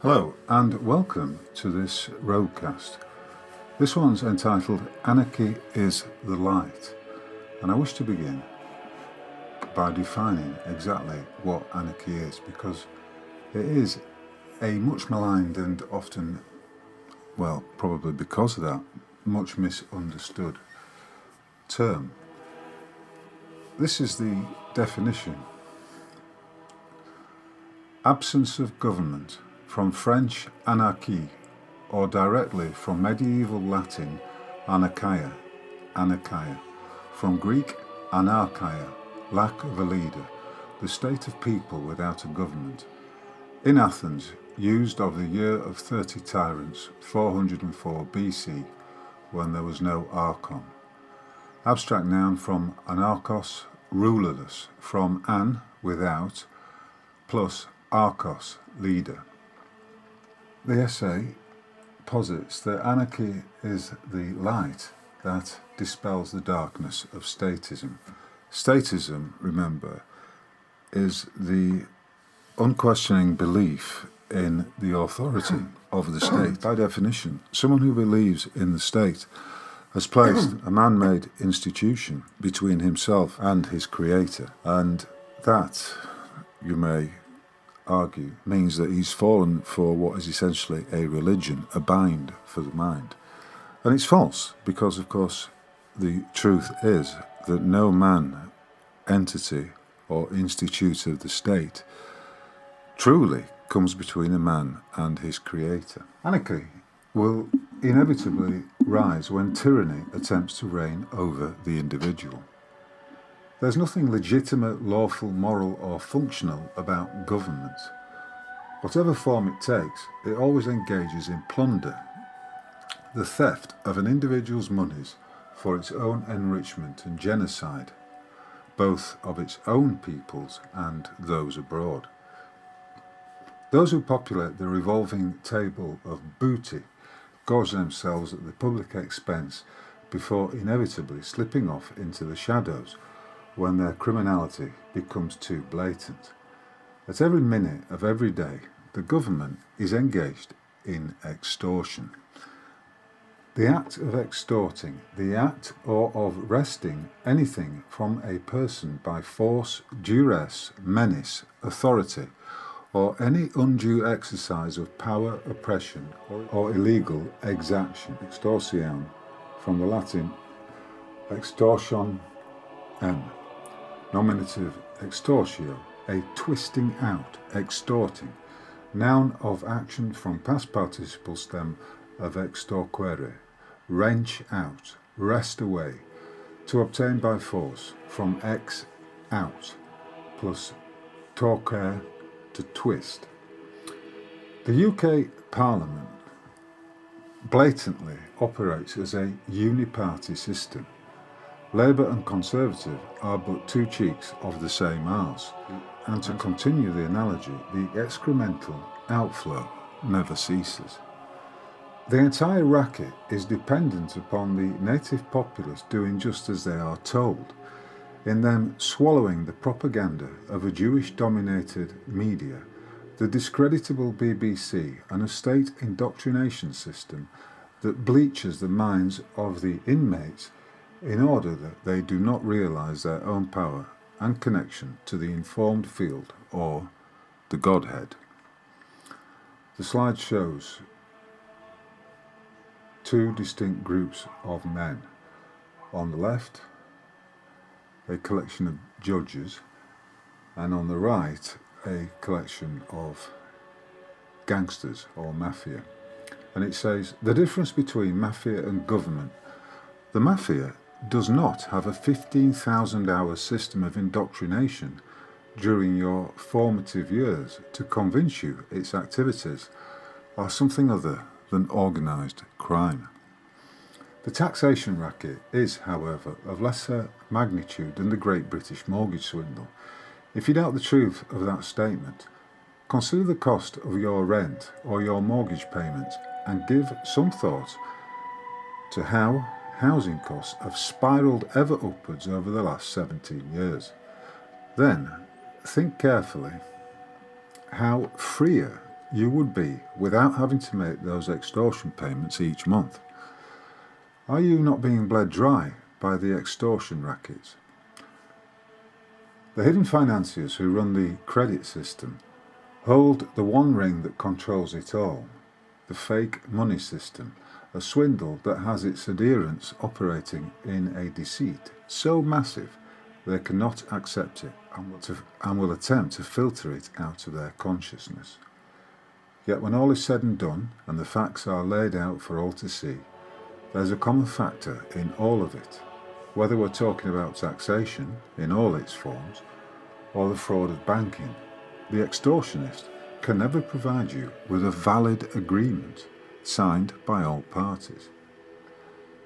Hello and welcome to this roadcast. This one's entitled Anarchy is the Light, and I wish to begin by defining exactly what anarchy is, because it is a much maligned and often, well, probably because of that, much misunderstood term. This is the definition: absence of government, from French anarchy, or directly from medieval Latin anarchia, from Greek anarchia, lack of a leader, the state of people without a government. In Athens, used of the year of 30 tyrants, 404 BC, when there was no archon. Abstract noun from anarchos, rulerless, from an, without, plus archos, leader. The essay posits that anarchy is the light that dispels the darkness of statism. Statism, remember, is the unquestioning belief in the authority of the state. By definition, someone who believes in the state has placed a man-made institution between himself and his creator, and that, you may argue, means that he's fallen for what is essentially a religion, a bind for the mind. And it's false, because of course the truth is that no man, entity or institute of the state truly comes between a man and his creator. Anarchy will inevitably rise when tyranny attempts to reign over the individual. There's nothing legitimate, lawful, moral or functional about government. Whatever form it takes, it always engages in plunder, the theft of an individual's monies for its own enrichment, and genocide, both of its own peoples and those abroad. Those who populate the revolving table of booty gorge themselves at the public expense before inevitably slipping off into the shadows when their criminality becomes too blatant. At every minute of every day, the government is engaged in extortion. The act of extorting, the act or of wresting anything from a person by force, duress, menace, authority, or any undue exercise of power, oppression, or illegal exaction. Extorsion, from the Latin extortion, nominative extortio, a twisting out, extorting. Noun of action from past participle stem of extorquere, wrench out, wrest away, to obtain by force, from ex, out, plus torquere, to twist. The UK Parliament blatantly operates as a uniparty system. Labour and Conservative are but two cheeks of the same arse, and to continue the analogy, the excremental outflow never ceases. The entire racket is dependent upon the native populace doing just as they are told, in them swallowing the propaganda of a Jewish-dominated media, the discreditable BBC, and a state indoctrination system that bleaches the minds of the inmates in order that they do not realise their own power and connection to the informed field, or the Godhead. The slide shows two distinct groups of men. On the left, a collection of judges, and on the right, a collection of gangsters or mafia. And it says, the difference between mafia and government. The mafia does not have a 15,000-hour system of indoctrination during your formative years to convince you its activities are something other than organised crime. The taxation racket is, however, of lesser magnitude than the Great British Mortgage Swindle. If you doubt the truth of that statement, consider the cost of your rent or your mortgage payments and give some thought to how housing costs have spiralled ever upwards over the last 17 years. Then think carefully how freer you would be without having to make those extortion payments each month? Are you not being bled dry by the extortion rackets? The hidden financiers who run the credit system hold the one ring that controls it all, the fake money system, a swindle that has its adherents operating in a deceit so massive they cannot accept it and will attempt to filter it out of their consciousness. Yet when all is said and done and the facts are laid out for all to see, there's a common factor in all of it, whether we're talking about taxation in all its forms or the fraud of banking. The extortionist can never provide you with a valid agreement signed by all parties.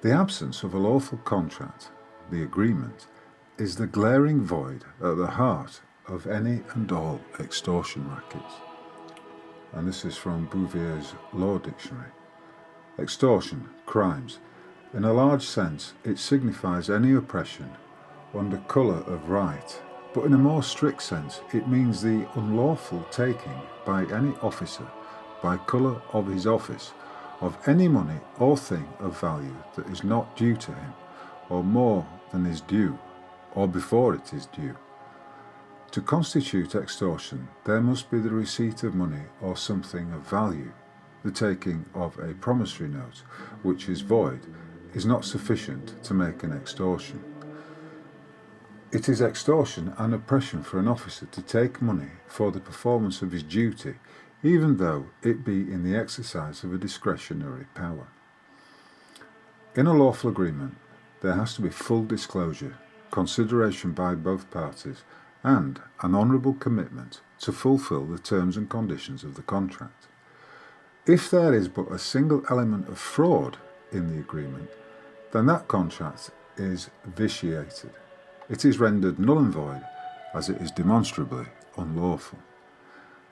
The absence of a lawful contract, the agreement, is the glaring void at the heart of any and all extortion rackets. And this is from Bouvier's Law Dictionary. Extortion, crimes. In a large sense, it signifies any oppression under colour of right, but in a more strict sense, it means the unlawful taking by any officer, by colour of his office, of any money or thing of value that is not due to him, or more than is due, or before it is due. To constitute extortion, there must be the receipt of money or something of value. The taking of a promissory note, which is void, is not sufficient to make an extortion. It is extortion and oppression for an officer to take money for the performance of his duty, even though it be in the exercise of a discretionary power. In a lawful agreement, there has to be full disclosure, consideration by both parties, and an honourable commitment to fulfil the terms and conditions of the contract. If there is but a single element of fraud in the agreement, then that contract is vitiated. It is rendered null and void, as it is demonstrably unlawful.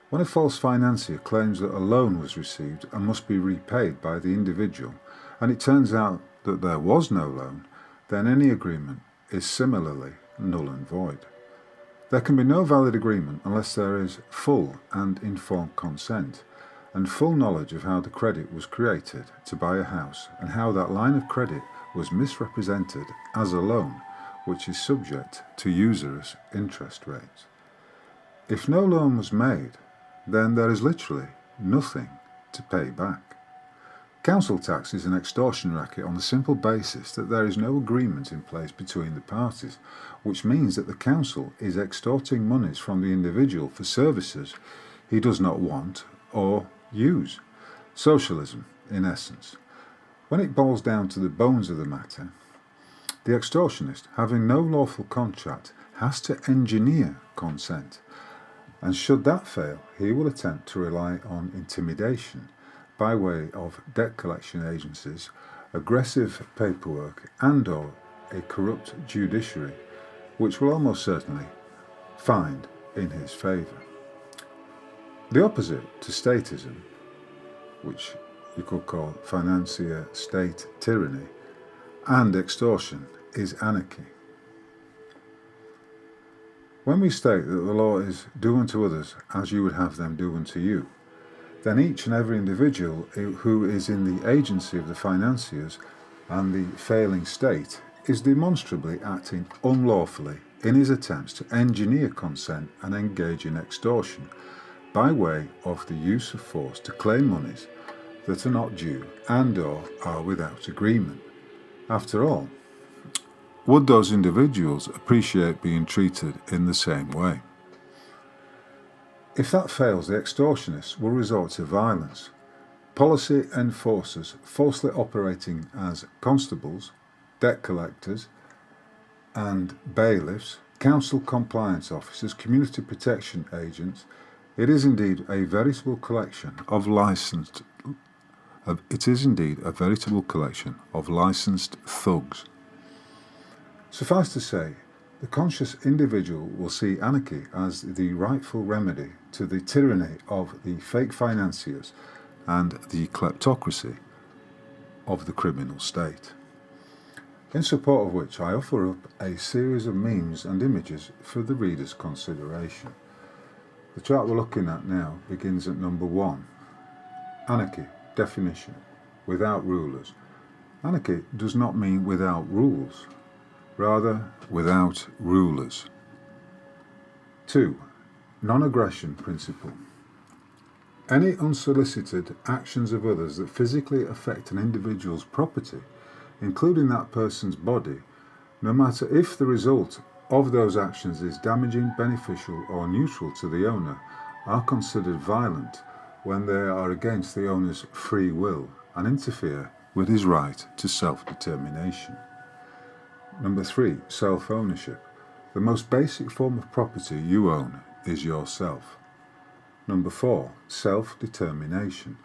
When a false financier claims that a loan was received and must be repaid by the individual, and it turns out that there was no loan, then any agreement is similarly null and void. There can be no valid agreement unless there is full and informed consent, and full knowledge of how the credit was created to buy a house, and how that line of credit was misrepresented as a loan, which is subject to usurious interest rates. If no loan was made, then there is literally nothing to pay back. Council tax is an extortion racket on the simple basis that there is no agreement in place between the parties, which means that the council is extorting monies from the individual for services he does not want or use. Socialism, in essence. When it boils down to the bones of the matter, the extortionist, having no lawful contract, has to engineer consent, and should that fail, he will attempt to rely on intimidation by way of debt collection agencies, aggressive paperwork, and/or a corrupt judiciary, which will almost certainly find in his favour. The opposite to statism, which you could call financier state tyranny, and extortion, is anarchy. When we state that the law is do unto others as you would have them do unto you, then each and every individual who is in the agency of the financiers and the failing state is demonstrably acting unlawfully in his attempts to engineer consent and engage in extortion by way of the use of force to claim monies that are not due and/or are without agreement. After all, would those individuals appreciate being treated in the same way? If that fails, the extortionists will resort to violence. Policy enforcers falsely operating as constables, debt collectors and bailiffs, council compliance officers, community protection agents, it is indeed a veritable collection of licensed thugs. Suffice to say, the conscious individual will see anarchy as the rightful remedy to the tyranny of the fake financiers and the kleptocracy of the criminal state. In support of which I offer up a series of memes and images for the reader's consideration. The chart we're looking at now begins at number 1. Anarchy, definition, without rulers. Anarchy does not mean without rules, rather without rulers. 2. Non-aggression principle. Any unsolicited actions of others that physically affect an individual's property, including that person's body, no matter if the result of those actions is damaging, beneficial, or neutral to the owner, are considered violent when they are against the owner's free will and interfere with his right to self-determination. Number 3. Self-ownership. The most basic form of property you own is yourself. Number 4. Self-determination.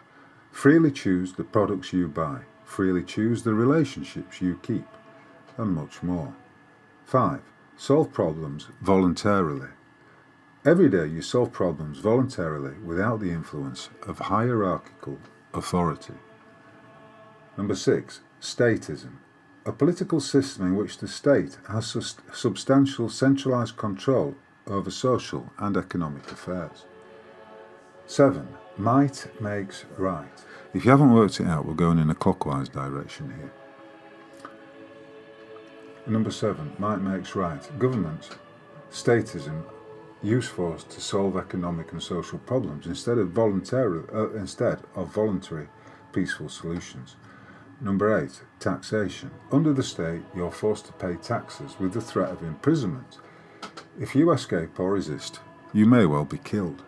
Freely choose the products you buy, freely choose the relationships you keep, and much more. 5. Solve problems voluntarily. Every day you solve problems voluntarily without the influence of hierarchical authority. Number 6. Statism. A political system in which the state has substantial centralised control over social and economic affairs. 7. Might makes right. If you haven't worked it out, we're going in a clockwise direction here. Number 7. Might makes right. Government, statism, use force to solve economic and social problems instead of voluntary, peaceful solutions. Number 8. Taxation. Under the state, you're forced to pay taxes with the threat of imprisonment. If you escape or resist, you may well be killed.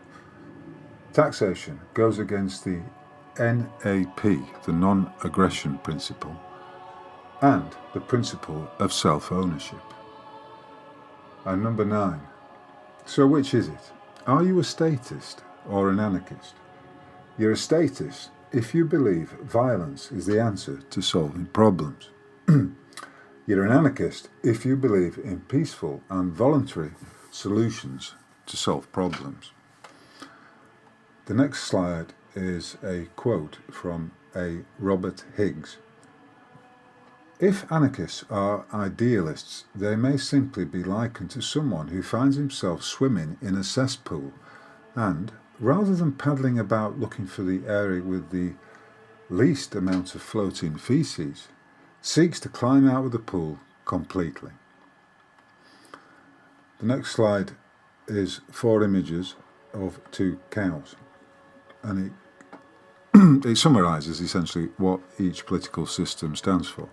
Taxation goes against the NAP, the non-aggression principle, and the principle of self-ownership. And number 9. So which is it? Are you a statist or an anarchist? You're a statist if you believe violence is the answer to solving problems. You're an anarchist if you believe in peaceful and voluntary solutions to solve problems. The next slide is a quote from a Robert Higgs. If anarchists are idealists, they may simply be likened to someone who finds himself swimming in a cesspool and, rather than paddling about looking for the area with the least amount of floating feces, seeks to climb out of the pool completely. The next slide is 4 images of 2 cows, and it summarises essentially what each political system stands for.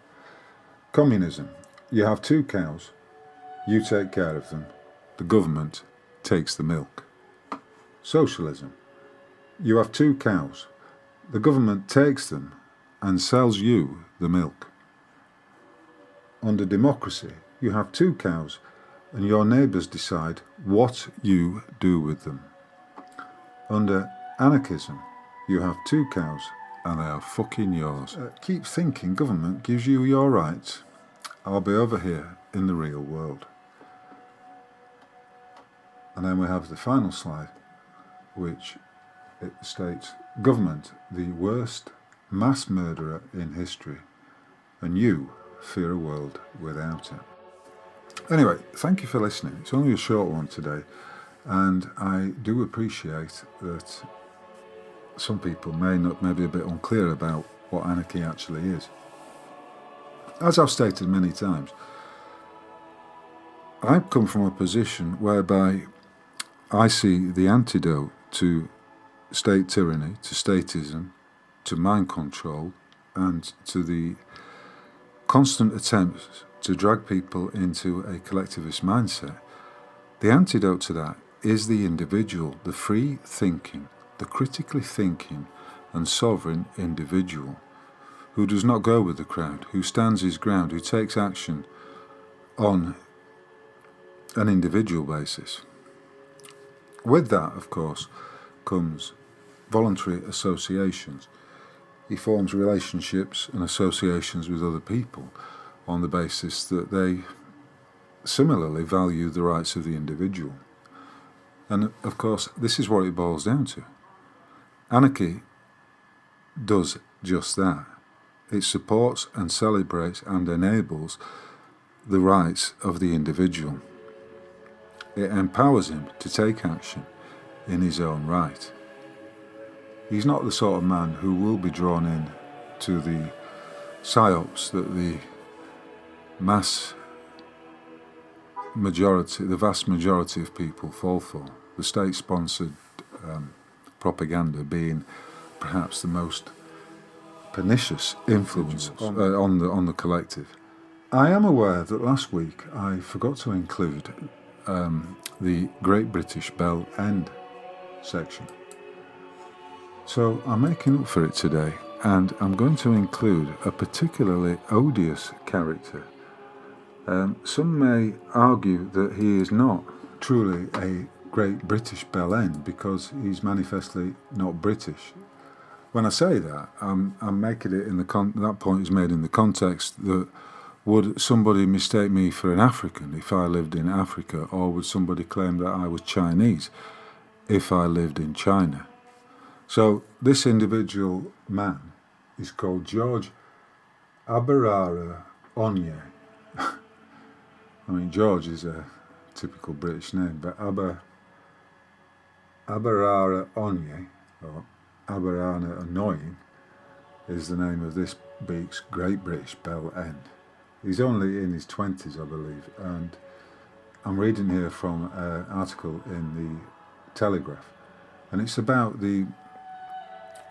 Communism. You have 2 cows, you take care of them, the government takes the milk. Socialism. You have 2 cows, the government takes them and sells you the milk. Under democracy, you have 2 cows and your neighbours decide what you do with them. Under anarchism, you have 2 cows and they are fucking yours. Keep thinking government gives you your rights. I'll be over here in the real world. And then we have the final slide, which it states, government, the worst mass murderer in history, and you fear a world without it. Anyway, thank you for listening. It's only a short one today, and I do appreciate that some people may be a bit unclear about what anarchy actually is. As I've stated many times, I've come from a position whereby I see the antidote to state tyranny, to statism, to mind control, and to the constant attempts to drag people into a collectivist mindset. The antidote to that is the individual, the free thinking, the critically thinking and sovereign individual who does not go with the crowd, who stands his ground, who takes action on an individual basis. With that, of course, comes voluntary associations. He forms relationships and associations with other people on the basis that they similarly value the rights of the individual. And of course, this is what it boils down to. Anarchy does just that. It supports and celebrates and enables the rights of the individual. It empowers him to take action. in his own right. He's not the sort of man who will be drawn in to the psyops that the vast majority of people fall for. The state-sponsored propaganda being perhaps the most pernicious influence on the collective. I am aware that last week I forgot to include the Great British Bell End section. So I'm making up for it today, and I'm going to include a particularly odious character. Some may argue that he is not truly a Great British Bell End because he's manifestly not British. When I say that, I'm making it in that point is made in the context that would somebody mistake me for an African if I lived in Africa, or would somebody claim that I was Chinese if I lived in China? So this individual man is called George Aberara Onye. I mean, George is a typical British name, but Aberara Onye, or Aberana Annoying, is the name of this beak's Great British Bell End. He's only in his 20s, I believe, and I'm reading here from an article in the Telegraph, and it's about the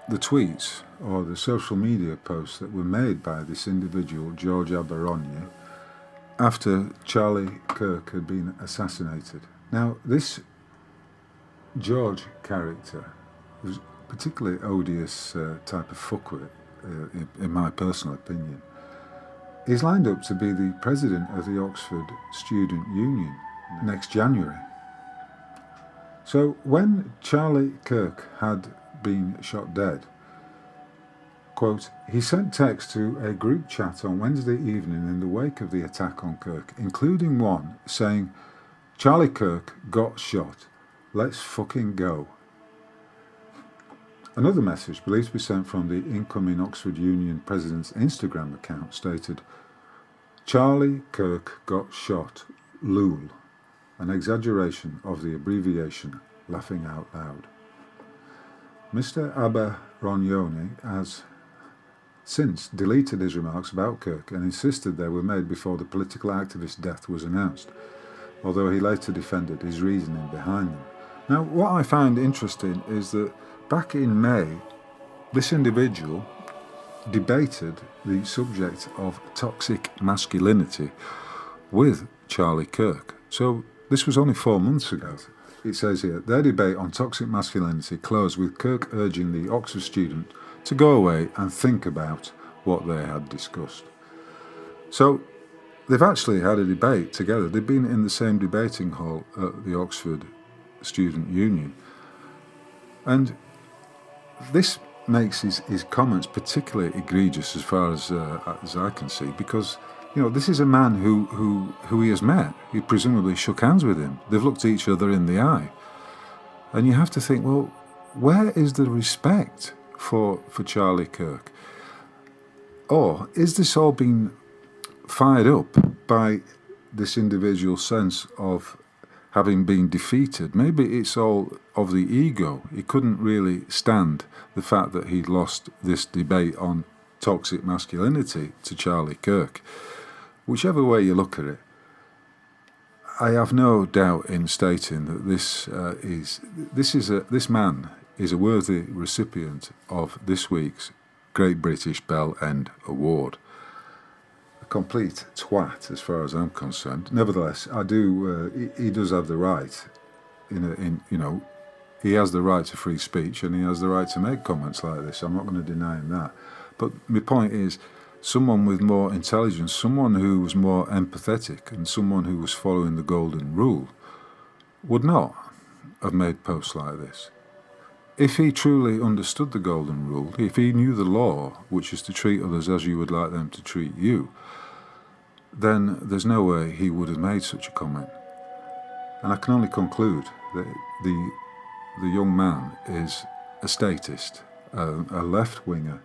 tweets or the social media posts that were made by this individual, George Aberronye, after Charlie Kirk had been assassinated. Now, this George character was a particularly odious type of fuckwit, in my personal opinion. He's lined up to be the president of the Oxford Student Union next January. So when Charlie Kirk had been shot dead, quote, he sent text to a group chat on Wednesday evening in the wake of the attack on Kirk, including one saying, Charlie Kirk got shot, let's fucking go. Another message, believed to be sent from the incoming Oxford Union president's Instagram account, stated, Charlie Kirk got shot, LOL, an exaggeration of the abbreviation, laughing out loud. Mr. Aberronye has since deleted his remarks about Kirk and insisted they were made before the political activist's death was announced, although he later defended his reasoning behind them. Now, what I find interesting is that back in May, this individual debated the subject of toxic masculinity with Charlie Kirk. So this was only 4 months ago. It says here, their debate on toxic masculinity closed with Kirk urging the Oxford student to go away and think about what they had discussed. So they've actually had a debate together. They've been in the same debating hall at the Oxford Student Union. And this makes his comments particularly egregious as far as I can see, because this is a man who he has met. He presumably shook hands with him. They've looked at each other in the eye. And you have to think, well, where is the respect for Charlie Kirk? Or is this all being fired up by this individual's sense of having been defeated? Maybe it's all of the ego. He couldn't really stand the fact that he'd lost this debate on toxic masculinity to Charlie Kirk. Whichever way you look at it, I have no doubt in stating that this man is a worthy recipient of this week's Great British Bell End Award. A complete twat, as far as I'm concerned. Nevertheless, he does have the right. He has the right to free speech, and he has the right to make comments like this. I'm not going to deny him that. But my point is, someone with more intelligence, someone who was more empathetic, and someone who was following the golden rule would not have made posts like this. If he truly understood the golden rule, if he knew the law, which is to treat others as you would like them to treat you, then there's no way he would have made such a comment. And I can only conclude that the young man is a statist, a left-winger,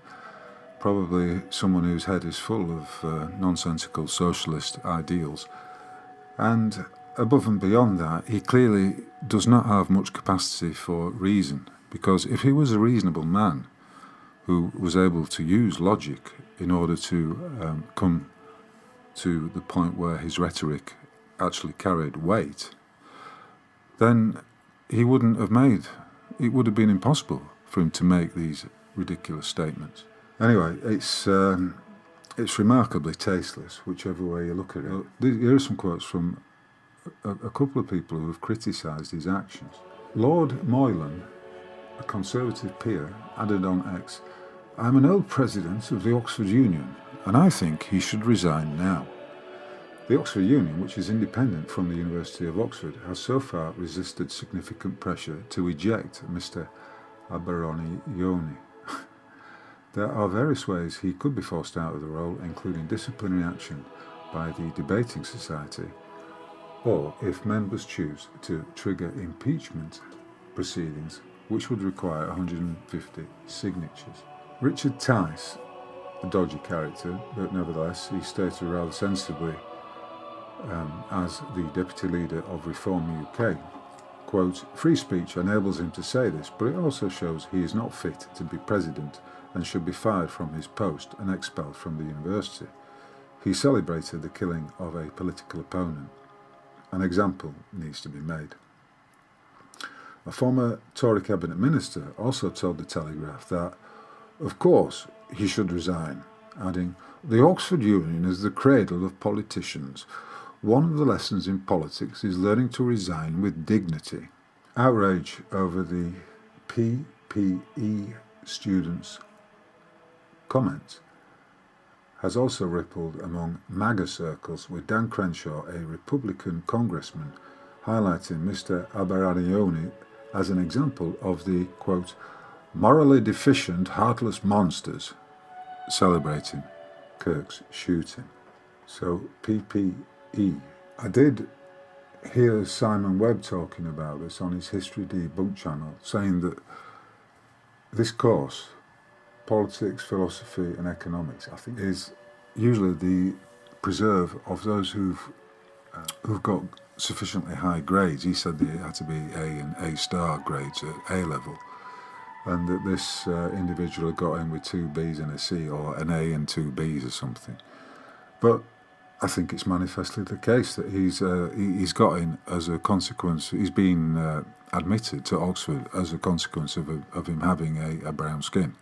probably someone whose head is full of nonsensical socialist ideals. And above and beyond that, he clearly does not have much capacity for reason, because if he was a reasonable man who was able to use logic in order to come to the point where his rhetoric actually carried weight, then he wouldn't have made, it would have been impossible for him to make these ridiculous statements. Anyway, it's remarkably tasteless, whichever way you look at it. Here are some quotes from a couple of people who have criticised his actions. Lord Moylan, a Conservative peer, added on X, "I'm an old president of the Oxford Union, and I think he should resign now." The Oxford Union, which is independent from the University of Oxford, has so far resisted significant pressure to eject Mr. Aberronioni. There are various ways he could be forced out of the role, including disciplinary action by the Debating Society, or if members choose to trigger impeachment proceedings, which would require 150 signatures. Richard Tice, a dodgy character, but nevertheless he stated rather sensibly as the deputy leader of Reform UK, quote, "Free speech enables him to say this, but it also shows he is not fit to be president and should be fired from his post and expelled from the university. He celebrated the killing of a political opponent. An example needs to be made." A former Tory cabinet minister also told the Telegraph that, of course, he should resign, adding, "The Oxford Union is the cradle of politicians. One of the lessons in politics is learning to resign with dignity." Outrage over the PPE students' comments has also rippled among MAGA circles, with Dan Crenshaw, a Republican congressman, highlighting Mr. Aberronioni as an example of the, quote, "morally deficient, heartless monsters," celebrating Kirk's shooting. So, PPE. I did hear Simon Webb talking about this on his History Debunk channel, saying that this course, politics, philosophy and economics, I think is usually the preserve of those who've got sufficiently high grades. He said they had to be A and A-star grades at A level, and that this individual got in with 2 Bs and a C, or an A and 2 Bs or something. But I think it's manifestly the case that he's got in as a consequence. He's been admitted to Oxford as a consequence of him having a brown skin.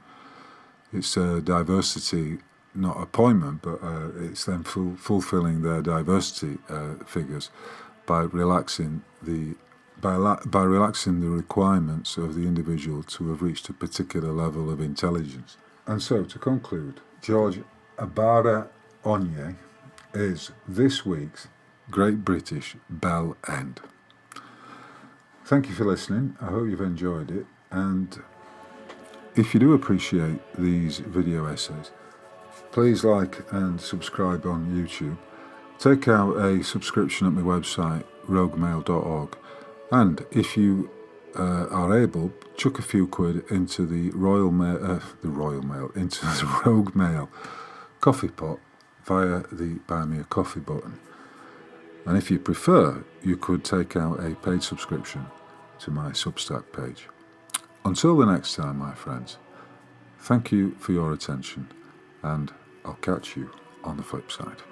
It's a diversity, not appointment, but it's them fulfilling their diversity figures by relaxing the requirements of the individual to have reached a particular level of intelligence. And so, to conclude, George Aberronioni is this week's Great British Bell End. Thank you for listening. I hope you've enjoyed it, and if you do appreciate these video essays, please like and subscribe on YouTube. Take out a subscription at my website, roguemail.org, and if you are able, chuck a few quid into the Rogue Mail coffee pot via the Buy Me a Coffee button. And if you prefer, you could take out a paid subscription to my Substack page. Until the next time, my friends, thank you for your attention, and I'll catch you on the flip side.